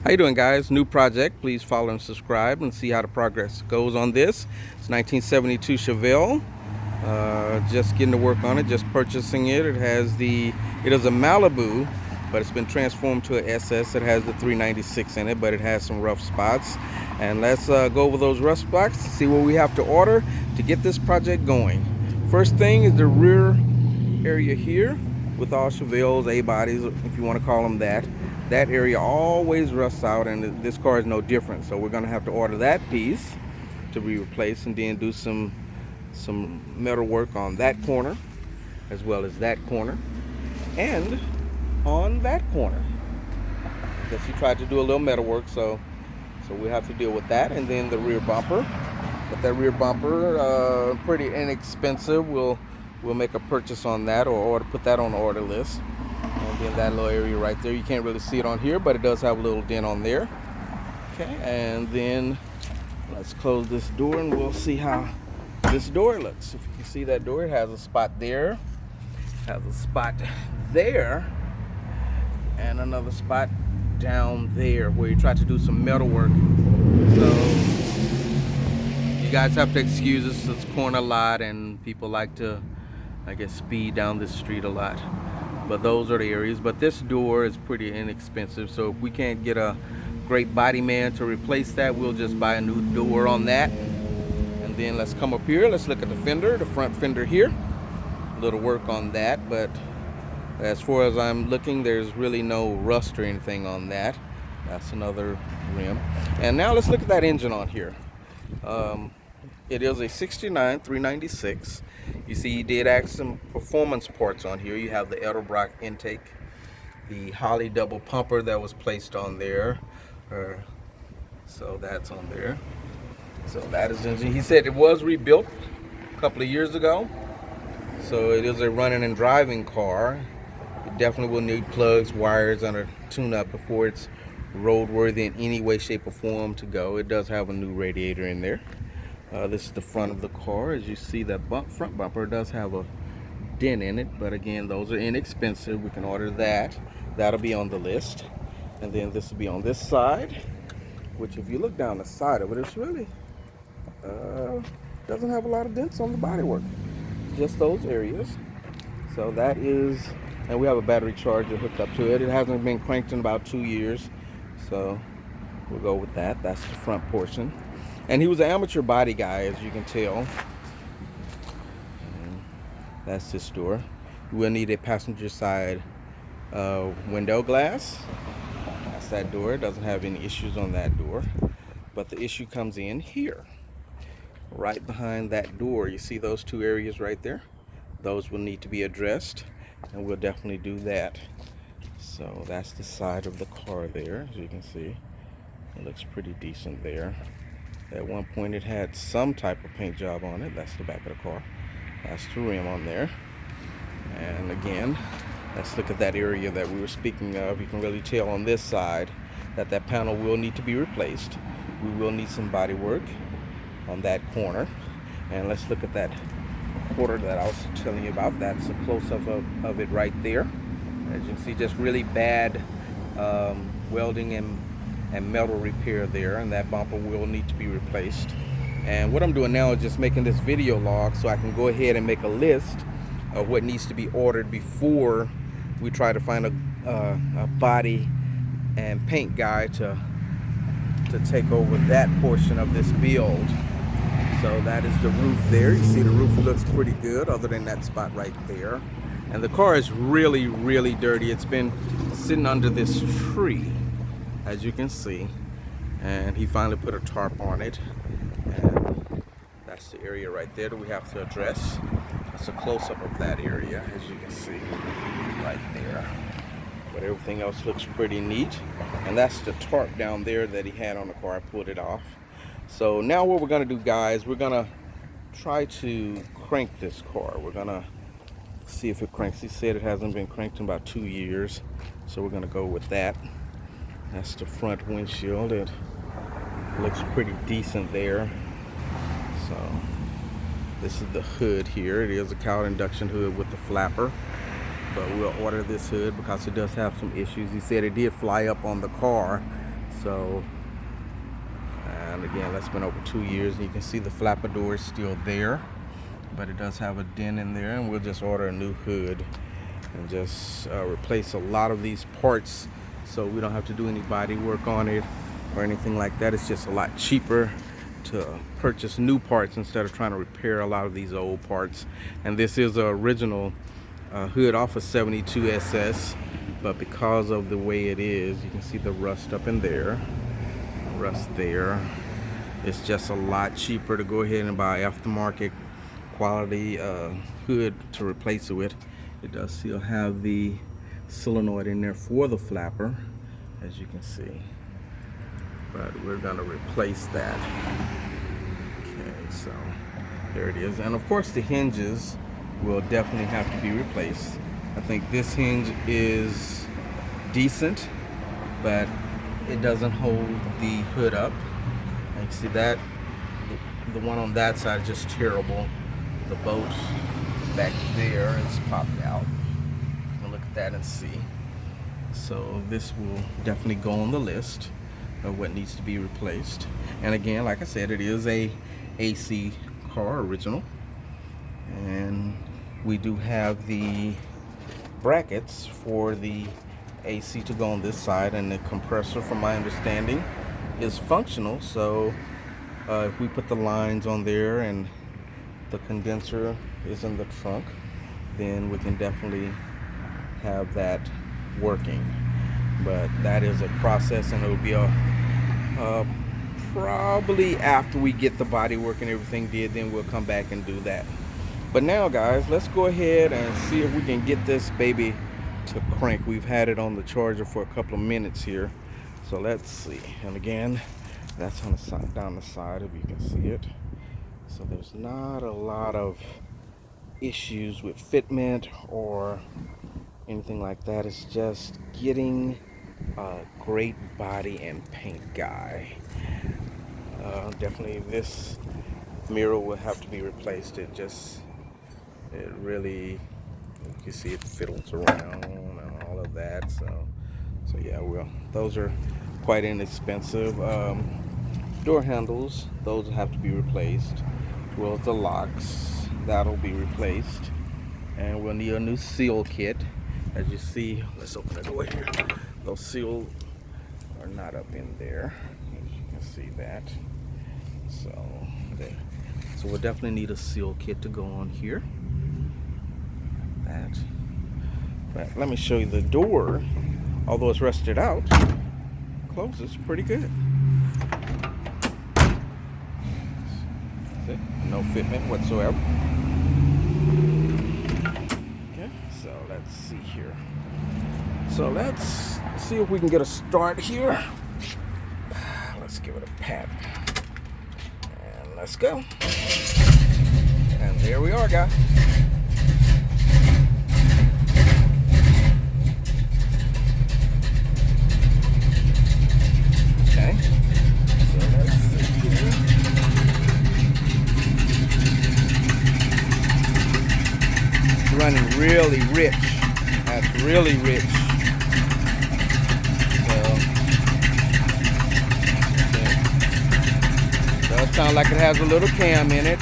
How you doing, guys? New project. Please follow and subscribe and see how the progress goes on this. It's 1972 Chevelle. Just getting to work on it. Just purchasing it. It is a Malibu, but it's been transformed to an SS. It has the 396 in it, but it has some rough spots. And let's go over those rough spots. See what we have to order to get this project going. First thing is the rear area here with all Chevelles, A-bodies, if you want to call them that. That area always rusts out, and this car is no different. So we're going to have to order that piece to be replaced, and then do some metal work on that corner, as well as that corner, and on that corner. I guess he tried to do a little metal work, so we have to deal with that. And then the rear bumper. But that rear bumper, pretty inexpensive. We'll make a purchase on that, or put that on the order list. And then that little area right there, you can't really see it on here, but it does have a little dent on there. Okay, and then let's close this door and we'll see how this door looks. If you can see that door, it has a spot there, has a spot there, and another spot down there where you try to do some metal work. So you guys have to excuse us, it's a corner lot and people like to, I guess, speed down this street a lot. But those are the areas. But this door is pretty inexpensive, so if we can't get a great body man to replace that, we'll just buy a new door on that. And then let's come up here, let's look at the fender, the front fender here. A little work on that, but as far as I'm looking, there's really no rust or anything on that. That's another rim. And now let's look at that engine on here. It is a 69 396. You see, you did add some performance parts on here. You have the Edelbrock intake, the Holley double pumper that was placed on there. So that's on there. So that is engine. He said it was rebuilt a couple of years ago. So it is a running and driving car. It definitely will need plugs, wires, and a tune-up before it's roadworthy in any way, shape, or form to go. It does have a new radiator in there. This is the front of the car. As you see, that front bumper does have a dent in it, but again, those are inexpensive. We can order that. That'll be on the list. And then this will be on this side, which if you look down the side of it, it's really doesn't have a lot of dents on the bodywork. Just those areas. So that is, and we have a battery charger hooked up to it. It hasn't been cranked in about 2 years, so we'll go with that. That's the front portion. And he was an amateur body guy, as you can tell. And that's this door. You will need a passenger side window glass. That's that door. It doesn't have any issues on that door. But the issue comes in here. Right behind that door. You see those two areas right there? Those will need to be addressed. And we'll definitely do that. So that's the side of the car there, as you can see. It looks pretty decent there. At one point it had some type of paint job on it. That's the back of the car. That's the rim on there. And again, let's look at that area that we were speaking of. You can really tell on this side that that panel will need to be replaced. We will need some body work on that corner. And let's look at that quarter that I was telling you about. That's a close-up of it right there. As you can see, just really bad welding and metal repair there, and that bumper will need to be replaced. And what I'm doing now is just making this video log so I can go ahead and make a list of what needs to be ordered before we try to find a body and paint guy to take over that portion of this build. So that is the roof there. You see the roof looks pretty good other than that spot right there. And the car is really, really dirty. It's been sitting under this tree, as you can see, and he finally put a tarp on it, and that's the area right there that we have to address. That's a close-up of that area, as you can see right there. But everything else looks pretty neat, and that's the tarp down there that he had on the car. I pulled it off. So now what we're gonna do, guys, we're gonna try to crank this car. We're gonna see if it cranks. He said it hasn't been cranked in about 2 years, so we're gonna go with that. That's the front windshield. It looks pretty decent there. So this is the hood here. It is a cowl induction hood with the flapper. but we'll order this hood because it does have some issues. He said it did fly up on the car, So, and again, that's been over 2 years, and you can see the flapper door is still there, but it does have a dent in there, and we'll just order a new hood and just replace a lot of these parts so we don't have to do any body work on it or anything like that. It's just a lot cheaper to purchase new parts instead of trying to repair a lot of these old parts. And this is an original hood off of 72 SS, but because of the way it is, you can see the rust up in there, rust there. It's just a lot cheaper to go ahead and buy aftermarket quality hood to replace it with. It does still have the solenoid in there for the flapper, as you can see, but we're gonna replace that. Okay, so there it is. And of course the hinges will definitely have to be replaced. I think this hinge is decent, but it doesn't hold the hood up. You can see that the one on that side is just terrible. The bolt back there is popped out. We'll look at that and see. So this will definitely go on the list of what needs to be replaced. And again, like I said, it is a AC car, original, and we do have the brackets for the AC to go on this side, and the compressor, from my understanding, is functional. So if we put the lines on there and the condenser is in the trunk, then we can definitely have that working. But that is a process, and it will be probably after we get the body work and everything did, then we'll come back and do that. But now, guys, let's go ahead and see if we can get this baby to crank. We've had it on the charger for a couple of minutes here, so let's see. And again, that's on the side, down the side, if you can see it. So there's not a lot of issues with fitment or anything like that. It's just getting a great body and paint guy. Definitely this mirror will have to be replaced. It really, you can see it fiddles around and all of that. So yeah, well, those are quite inexpensive. Door handles, those have to be replaced, as well as the locks, that'll be replaced. And we'll need a new seal kit. As you see, let's open the door here. Those seals are not up in there, as you can see that. So we'll definitely need a seal kit to go on here. That. But let me show you the door. Although it's rusted out, closes pretty good. See? No fitment whatsoever. Okay, so let's see here. So let's see if we can get a start here. Let's give it a pat. And let's go. And there we are, guys. Okay. So let's see here. It's running really rich. That's really rich. Does sound like it has a little cam in it.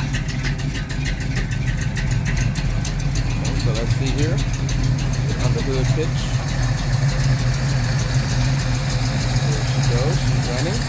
Okay, so let's see here. On the hood pitch. There she goes. She's running.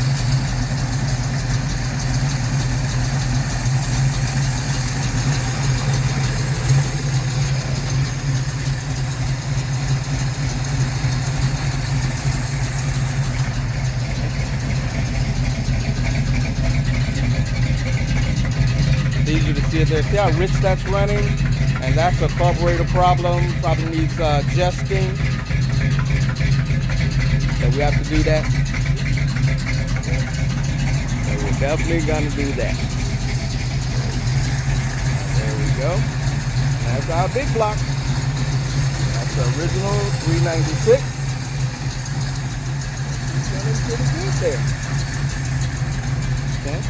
Easy to see it there. See how rich that's running? And that's a carburetor problem. Probably needs adjusting. So we have to do that. So we're definitely gonna do that. There we go. And that's our big block. That's the original 396. It's running pretty good there. Okay.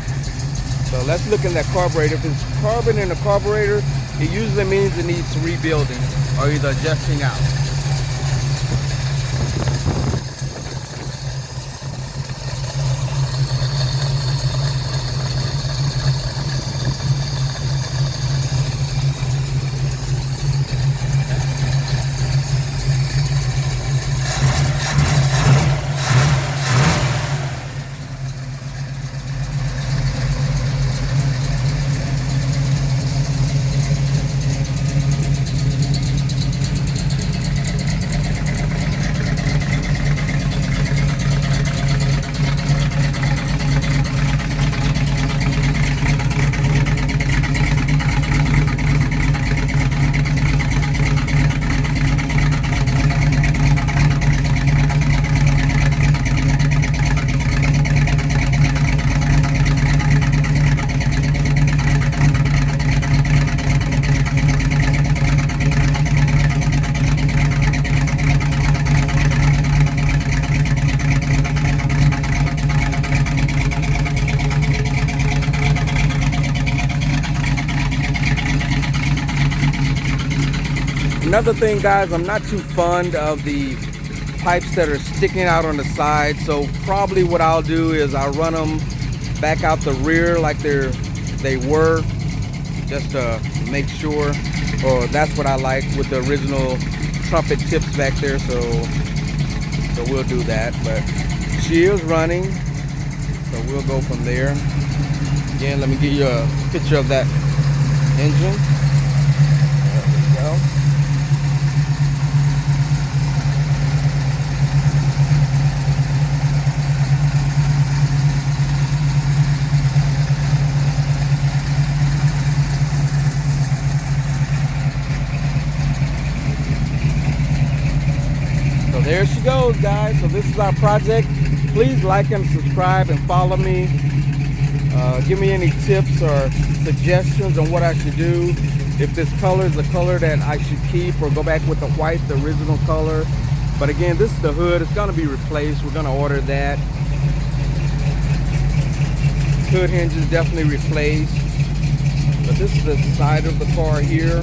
So let's look in that carburetor. If it's carbon in the carburetor, it usually means it needs rebuilding or either adjusting out. Another thing, guys, I'm not too fond of the pipes that are sticking out on the side, so probably what I'll do is I'll run them back out the rear like they were, just to make sure. Or that's what I like with the original trumpet tips back there, so we'll do that. But she is running, so we'll go from there. Again, let me give you a picture of that engine. There we go. So there she goes, guys. So this is our project. Please like and subscribe and follow me. Give me any tips or suggestions on what I should do. If this color is the color that I should keep, or go back with the white, the original color. But again, this is the hood. It's going to be replaced. We're going to order that. Hood hinges definitely replaced. But this is the side of the car here.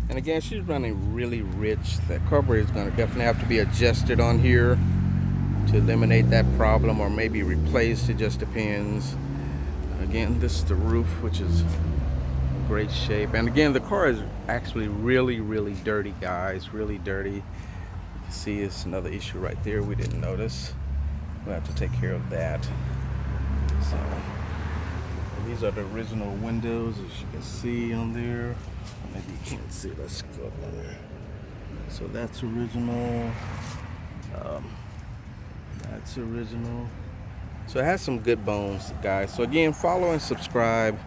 And again, she's running really rich. That carburetor is going to definitely have to be adjusted on here to eliminate that problem, or maybe replaced. It just depends. Again, this is the roof, which is in great shape. And again, the car is actually really dirty, guys. Really dirty. You can see it's another issue right there we didn't notice. We'll have to take care of that. So these are the original windows, as you can see on there. Maybe you can't see. Let's go on there. So that's original. That's original. So it has some good bones, guys. So again, follow and subscribe.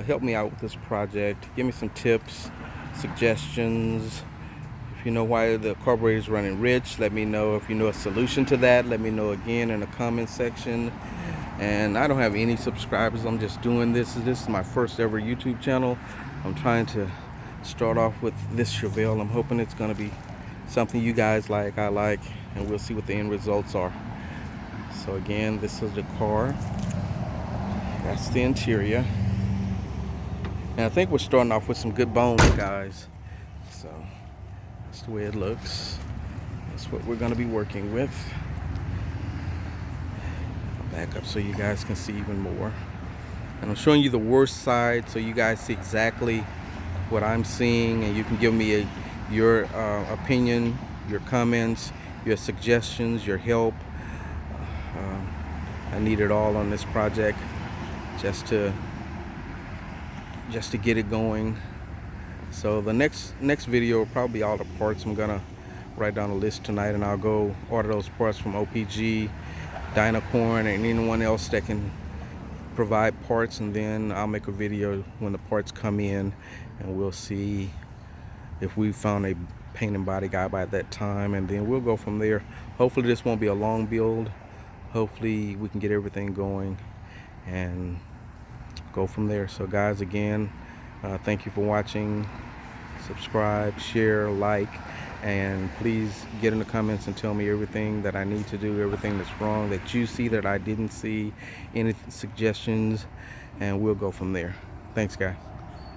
Help me out with this project. Give me some tips, suggestions. If you know why the carburetor is running rich, let me know. If you know a solution to that, let me know again in the comment section. And I don't have any subscribers. I'm just doing this. This is my first ever YouTube channel. I'm trying to start off with this Chevelle. I'm hoping it's going to be something you guys like, I like, and we'll see what the end results are. So again, this is the car. That's the interior. And I think we're starting off with some good bones, guys. So that's the way it looks. That's what we're going to be working with. Back up so you guys can see even more. And I'm showing you the worst side so you guys see exactly what I'm seeing, and you can give me your opinion, your comments, your suggestions, your help. I need it all on this project just to get it going. So the next video will probably be all the parts. I'm gonna write down a list tonight, and I'll go order those parts from OPG, Dynacorn, and anyone else that can provide parts, and then I'll make a video when the parts come in, and we'll see if we found a paint and body guy by that time, and then we'll go from there. Hopefully this won't be a long build. Hopefully we can get everything going and go from there. So guys, again, thank you for watching. Subscribe, share, like, and please get in the comments and tell me everything that I need to do, everything that's wrong that you see that I didn't see, any suggestions, and we'll go from there. Thanks, guys.